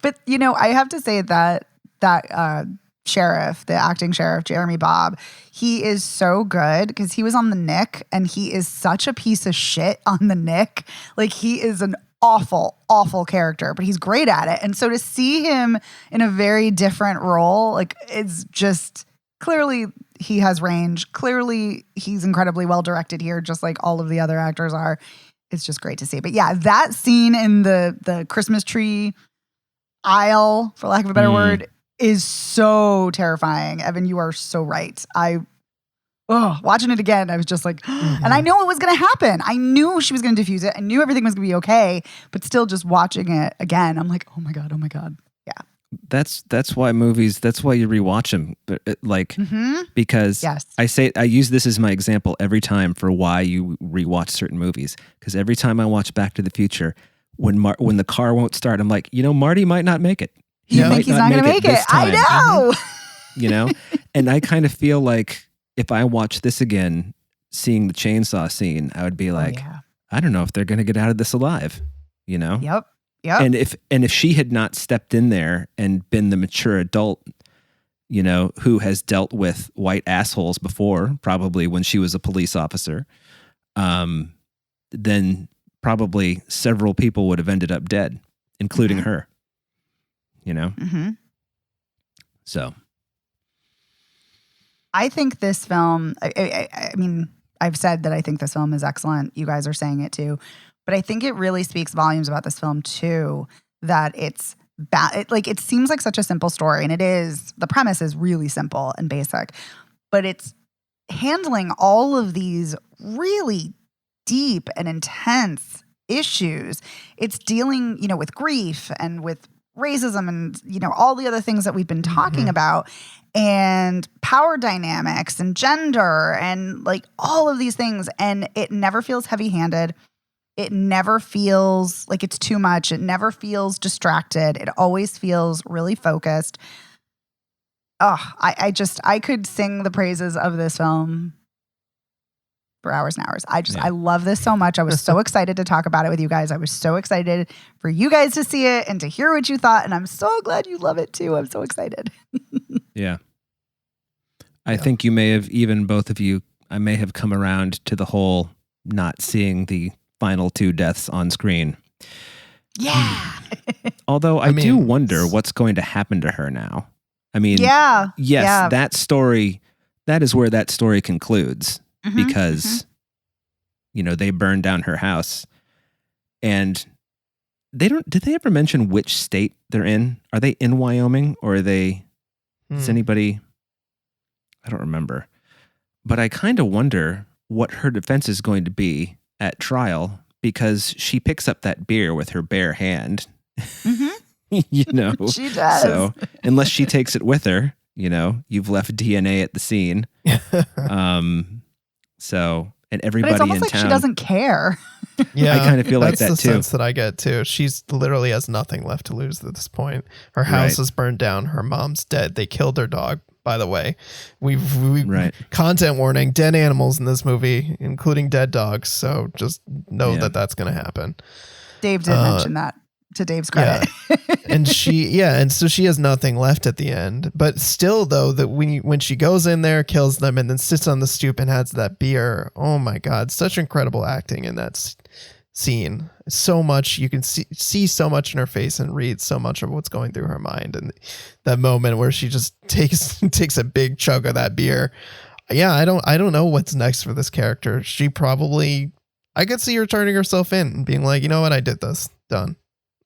B: but I have to say that sheriff, the acting sheriff, Jeremy Bobb, he is so good because he was on the Nick, and he is such a piece of shit on the Nick. Like, he is an awful, awful character, but he's great at it. And so to see him in a very different role, like, it's just clearly he has range. Clearly he's incredibly well directed here, just like all of the other actors are. It's just great to see. But yeah, that scene in the Christmas tree aisle, for lack of a better word, is so terrifying. Evan, you are so right. Watching it again, I was just like, and I knew it was going to happen. I knew she was going to defuse it. I knew everything was going to be okay. But still, just watching it again, I'm like, oh my God. Yeah.
C: That's why movies. That's why you rewatch them. Because
B: Yes.
C: I use this as my example every time for why you rewatch certain movies. Because every time I watch Back to the Future, when the car won't start, I'm like, Marty might not make it.
B: You
A: Yeah.
B: think he's not going to make it?
C: this
B: I
C: time.
B: know.
C: And I kind of feel like if I watch this again, seeing the chainsaw scene, I would be like,
B: yeah.
C: I don't know if they're going to get out of this alive.
B: Yep.
C: And if she had not stepped in there and been the mature adult, who has dealt with white assholes before, probably when she was a police officer, then probably several people would have ended up dead, including her.
B: Mm-hmm.
C: So
B: I think this film, I mean, I've said that I think this film is excellent. You guys are saying it too. But I think it really speaks volumes about this film too, that it's it seems like such a simple story, and it is. The premise is really simple and basic, but it's handling all of these really deep and intense issues. It's dealing, with grief and with racism and, all the other things that we've been talking about, and power dynamics and gender and like all of these things. And it never feels heavy-handed. It never feels like it's too much. It never feels distracted. It always feels really focused. I could sing the praises of this film for hours and hours. I love this so much. I was so excited to talk about it with you guys. I was so excited for you guys to see it and to hear what you thought. And I'm so glad you love it too. I'm so excited.
C: yeah, I think you may have, even both of you, I may have come around to the whole not seeing the final two deaths on screen.
B: Yeah.
C: Although I do wonder what's going to happen to her now. I mean,
B: yeah.
C: yes,
B: Yeah.
C: that is where that story concludes,
B: Mhm,
C: because, they burned down her house, and did they ever mention which state they're in? Are they in Wyoming, or are they, is anybody, I don't remember, but I kind of wonder what her defense is going to be at trial, because she picks up that beer with her bare hand.
B: Mhm. She does.
C: So unless she takes it with her, you've left DNA at the scene. So, and
B: But
C: everybody
B: it's almost
C: in
B: like
C: town.
B: she doesn't care.
A: Yeah,
C: I kind of feel like
A: that's
C: that
A: the
C: too.
A: sense that I get too. She's literally has nothing left to lose at this point. Her house
C: Right.
A: is burned down. Her mom's dead. They killed her dog. By the way, we
C: Right.
A: content warning: dead animals in this movie, including dead dogs. So just know
C: Yeah.
A: that that's going to happen.
B: Dave did mention that, to Dave's credit.
A: And and so she has nothing left at the end. But still, though, that when she goes in there, kills them, and then sits on the stoop and has that beer. Oh my God, such incredible acting in that scene. So much you can see so much in her face and read so much of what's going through her mind. And that moment where she just takes a big chug of that beer. Yeah, I don't know what's next for this character. She probably, I could see her turning herself in and being like, you know what, I did this, done.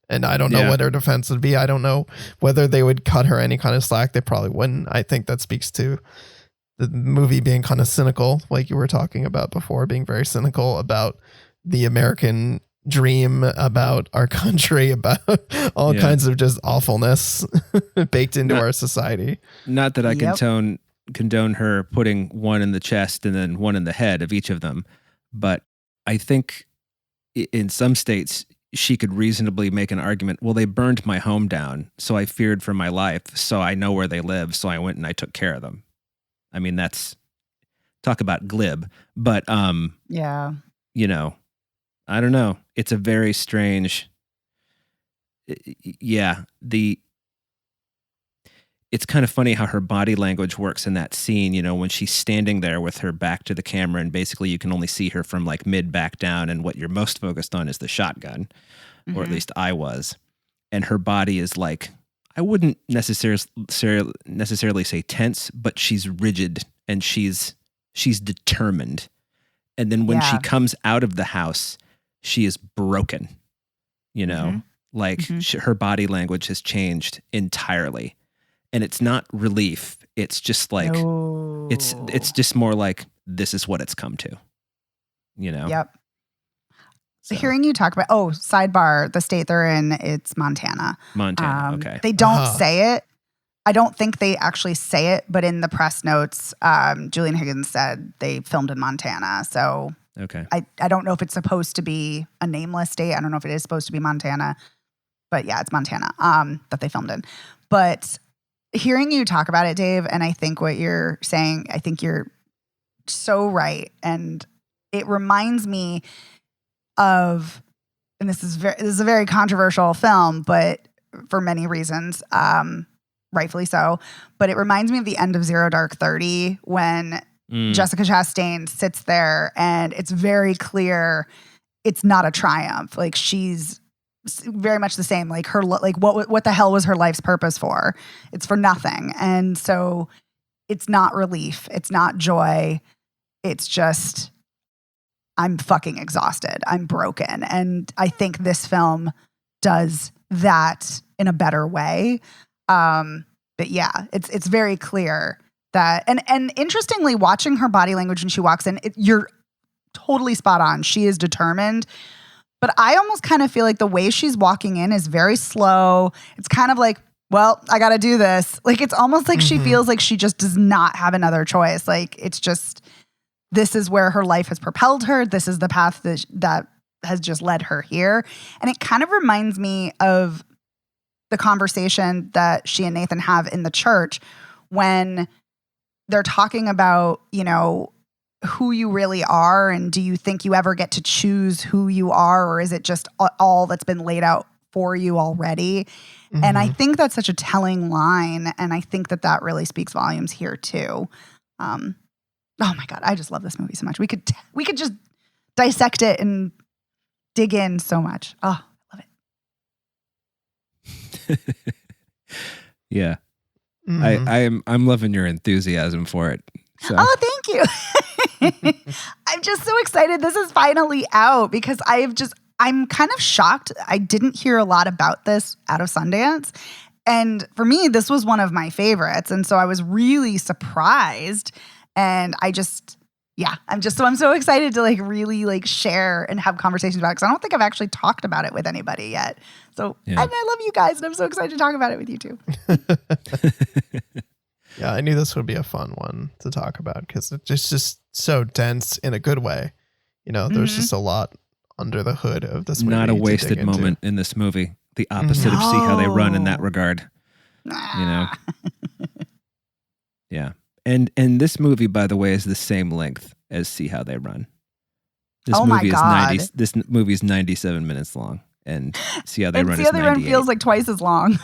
A: And I don't know
C: Yeah.
A: what her defense would be. I don't know whether they would cut her any kind of slack. They probably wouldn't. I think that speaks to the movie being kind of cynical, like you were talking about before, being very cynical about the American dream, about our country, about all kinds of just awfulness baked into our society.
C: Not that I
B: Yep.
C: condone her putting one in the chest and then one in the head of each of them, but I think in some states she could reasonably make an argument, well, they burned my home down, so I feared for my life, so I know where they live, so I went and I took care of them. I mean, that's, talk about glib, but,
B: Yeah.
C: you know, I don't know. It's a very strange, yeah, it's kind of funny how her body language works in that scene, you know, when she's standing there with her back to the camera and basically you can only see her from like mid back down, and what you're most focused on is the shotgun, or at least I was. And her body is like, I wouldn't necessarily say tense, but she's rigid and she's determined. And then when she comes out of the house, she is broken, you know, like her body language has changed entirely. And it's not relief. It's just like, it's just more like, this is what it's come to, you know?
B: Yep. So hearing you talk about, sidebar, the state they're in, it's Montana.
C: Montana, okay.
B: They don't say it. I don't think they actually say it, but in the press notes, Julian Higgins said they filmed in Montana. So
C: okay.
B: I don't know if it's supposed to be a nameless state. I don't know if it is supposed to be Montana. But yeah, it's Montana that they filmed in. But hearing you talk about it, Dave, and I think what you're saying, I think you're so right. And it reminds me of, and this is a very controversial film, but for many reasons, rightfully so. But it reminds me of the end of Zero Dark 30 when Jessica Chastain sits there and it's very clear it's not a triumph. Like she's very much the same. Like her, like what the hell was her life's purpose for? It's for nothing. And so it's not relief. It's not joy. It's just, I'm fucking exhausted. I'm broken. And I think this film does that in a better way. But yeah, it's very clear that, and interestingly, watching her body language when she walks in, you're totally spot on. She is determined. But I almost kind of feel like the way she's walking in is very slow. It's kind of like, well, I got to do this. Like, it's almost like she feels like she just does not have another choice. Like, it's just, this is where her life has propelled her. This is the path that has just led her here. And it kind of reminds me of the conversation that she and Nathan have in the church when they're talking about, you know, who you really are, and do you think you ever get to choose who you are, or is it just all that's been laid out for you already? And I think that's such a telling line, and I think that really speaks volumes here too. Oh my God, I just love this movie so much. We could just dissect it and dig in so much. Oh, I love
C: it. Yeah. I'm loving your enthusiasm for it. So.
B: Oh, thank you. I'm just so excited this is finally out because I'm kind of shocked. I didn't hear a lot about this out of Sundance. And for me, this was one of my favorites. And so I was really surprised. And I'm so excited to like really like share and have conversations about it because I don't think I've actually talked about it with anybody yet. So, and I love you guys and I'm so excited to talk about it with you too.
A: Yeah, I knew this would be a fun one to talk about because it's just so dense in a good way. You know, there's just a lot under the hood of this movie.
C: Not a wasted moment in this movie. The opposite of See How They Run in that regard. You know? Yeah. And this movie, by the way, is the same length as See How They Run. This movie is 97 minutes long. And See How They Run is 98.
B: See How They Run feels like twice as long.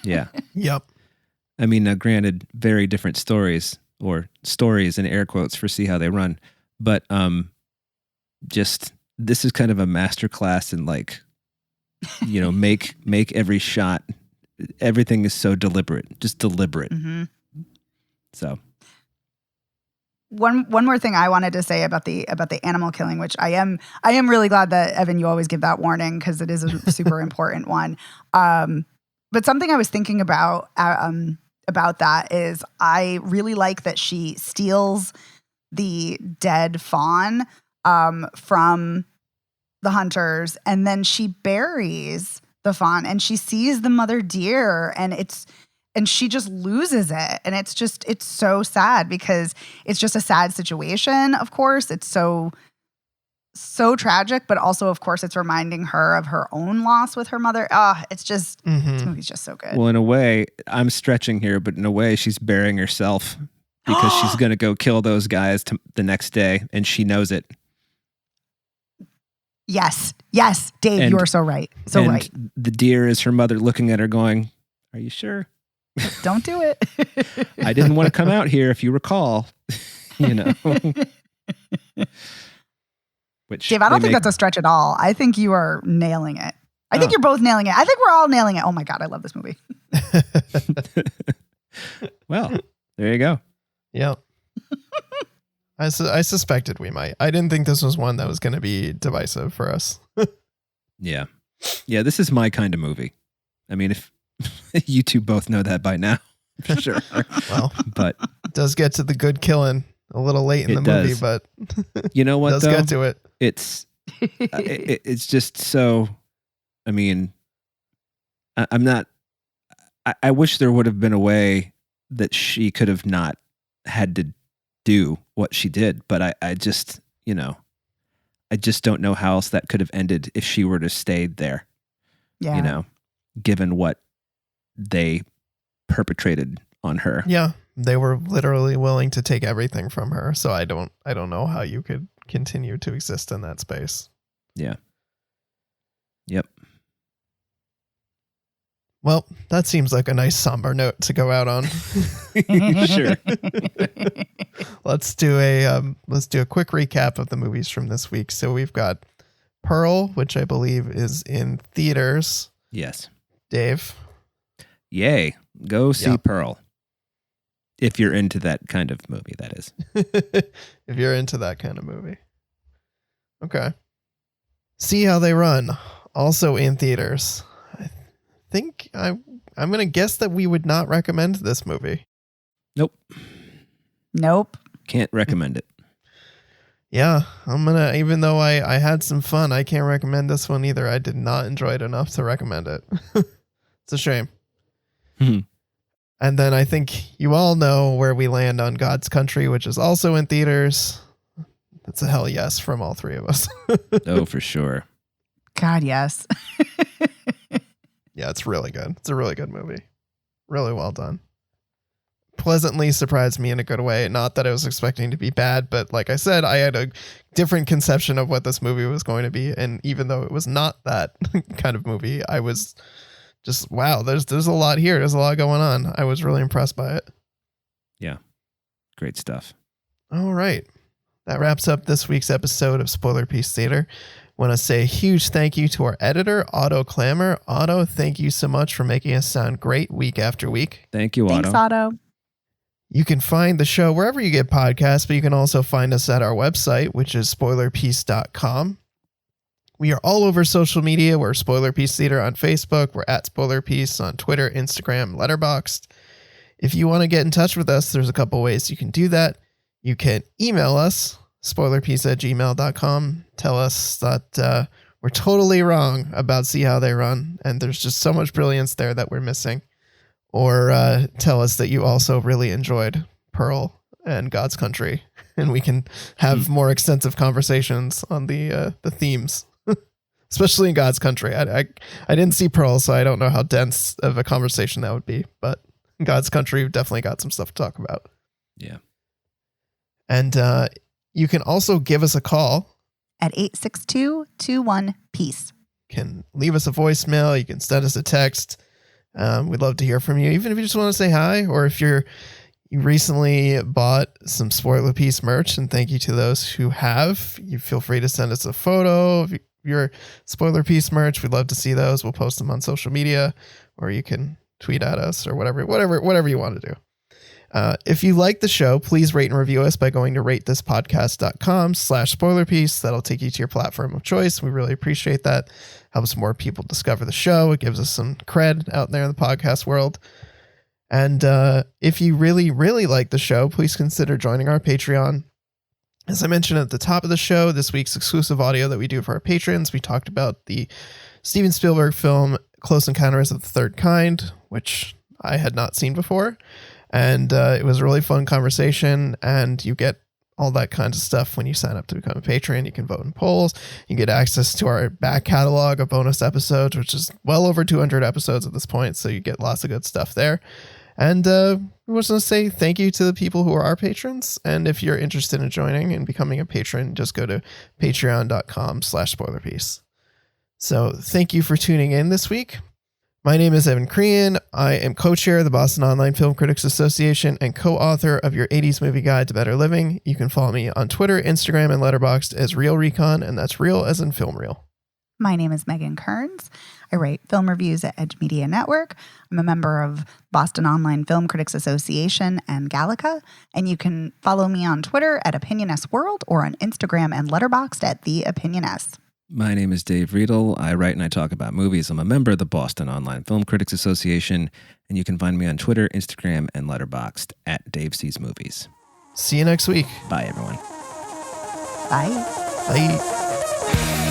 C: Yeah.
A: Yep.
C: I mean, granted, very different stories, or stories in air quotes for See How They Run. But just, this is kind of a masterclass in like, you know, make every shot. Everything is so deliberate, just deliberate. So.
B: One more thing I wanted to say about the animal killing, which I am really glad that, Evan, you always give that warning because it is a super important one. But something I was thinking about that is I really like that she steals the dead fawn from the hunters, and then she buries the fawn, and she sees the mother deer, and she just loses it. And it's so sad because it's just a sad situation, of course. It's so so tragic, but also, of course, it's reminding her of her own loss with her mother. It's just, this movie's just so good.
C: Well, in a way, I'm stretching here, but in a way, she's burying herself because she's going to go kill those guys the next day, and she knows it.
B: Yes, Dave, you are so right. So
C: and
B: right.
C: The deer is her mother looking at her going, "Are you sure?
B: Don't do it."
C: I didn't want to come out here, if you recall." You know. Which
B: Dave, I don't think that's a stretch at all. I think you are nailing it. I think you're both nailing it. I think we're all nailing it. Oh my God, I love this movie.
C: Well, there you go.
A: Yep. I suspected we might. I didn't think this was one that was going to be divisive for us.
C: Yeah. Yeah, this is my kind of movie. I mean, if you two both know that by now, for sure.
A: Well,
C: but
A: it does get to the good killing a little late in the movie, but
C: you know what?
A: Does get to it.
C: It's it's just so. I mean, I'm not. I wish there would have been a way that she could have not had to do what she did, but I just, you know, I just don't know how else that could have ended if she were to stay there.
B: Yeah.
C: You know, given what they perpetrated on her.
A: Yeah, they were literally willing to take everything from her. So I don't know how you could continue to exist in that space.
C: Yeah. Yep.
A: Well, that seems like a nice somber note to go out on.
C: Sure.
A: Let's do a quick recap of the movies from this week. So we've got Pearl, which I believe is in theaters.
C: Yes.
A: Dave.
C: Yay. Go see
A: Yep.
C: Pearl. If you're into that kind of movie, that is.
A: If you're into that kind of movie. Okay. See How They Run, also in theaters. I think I'm going to guess that we would not recommend this movie.
B: Nope.
C: Can't recommend it.
A: Yeah, even though I had some fun, I can't recommend this one either. I did not enjoy it enough to recommend it. It's a shame.
C: Hmm.
A: And then I think you all know where we land on God's Country, which is also in theaters. That's a hell yes from all three of us.
C: Oh, for sure.
B: God, yes.
A: Yeah, it's really good. It's a really good movie. Really well done. Pleasantly surprised me in a good way. Not that I was expecting to be bad, but like I said, I had a different conception of what this movie was going to be. And even though it was not that kind of movie, I was just, wow, there's a lot here. There's a lot going on. I was really impressed by it.
C: Yeah. Great stuff.
A: All right. That wraps up this week's episode of Spoiler Piece Theater. Want to say a huge thank you to our editor, Otto Clammer. Otto, thank you so much for making us sound great week after week.
C: Thank you,
B: Thanks,
C: Otto.
B: Otto.
A: You can find the show wherever you get podcasts, but you can also find us at our website, which is spoilerpiece.com. We are all over social media. We're Spoiler Piece Theater on Facebook. We're at Spoiler Piece on Twitter, Instagram, Letterboxd. If you want to get in touch with us, there's a couple ways you can do that. You can email us, spoilerpiece@gmail.com. Tell us that we're totally wrong about See How They Run, and there's just so much brilliance there that we're missing. Or tell us that you also really enjoyed Pearl and God's Country, and we can have more extensive conversations on the themes, especially in God's Country. I didn't see Pearl, so I don't know how dense of a conversation that would be, but God's Country definitely got some stuff to talk about.
C: Yeah.
A: And you can also give us a call.
B: At 862-21-PEACE.
A: Can leave us a voicemail. You can send us a text. We'd love to hear from you, even if you just want to say hi, or if you recently bought some Spoiler Piece merch, and thank you to those who have. You feel free to send us a photo of your Spoiler Piece merch. We'd love to see those. We'll post them on social media, or you can tweet at us, or whatever you want to do. If you like the show, please rate and review us by going to ratethispodcast.com/spoilerpiece. That'll take you to your platform of choice. We really appreciate that. Helps more people discover the show. It gives us some cred out there in the podcast world. And if you really, really like the show, please consider joining our Patreon. As I mentioned at the top of the show, this week's exclusive audio that we do for our patrons, we talked about the Steven Spielberg film Close Encounters of the Third Kind, which I had not seen before. And it was a really fun conversation, and you get all that kind of stuff when you sign up to become a patron. You can vote in polls. You get access to our back catalog of bonus episodes, which is well over 200 episodes at this point. So you get lots of good stuff there. And we want to say thank you to the people who are our patrons. And if you're interested in joining and becoming a patron, just go to patreon.com/spoilerpiece. So thank you for tuning in this week. My name is Evan Crean. I am co-chair of the Boston Online Film Critics Association and co-author of your 80s Movie Guide to Better Living. You can follow me on Twitter, Instagram, and Letterboxd as Real Recon, and that's real as in film reel.
B: My name is Megan Kearns. I write film reviews at Edge Media Network. I'm a member of Boston Online Film Critics Association and Gallica. And you can follow me on Twitter at OpinionS World or on Instagram and Letterboxd at The OpinionS.
C: My name is Dave Riedel. I write and I talk about movies. I'm a member of the Boston Online Film Critics Association. And you can find me on Twitter, Instagram, and Letterboxd at Dave Sees Movies.
A: See you next week.
C: Bye, everyone.
B: Bye.
A: Bye.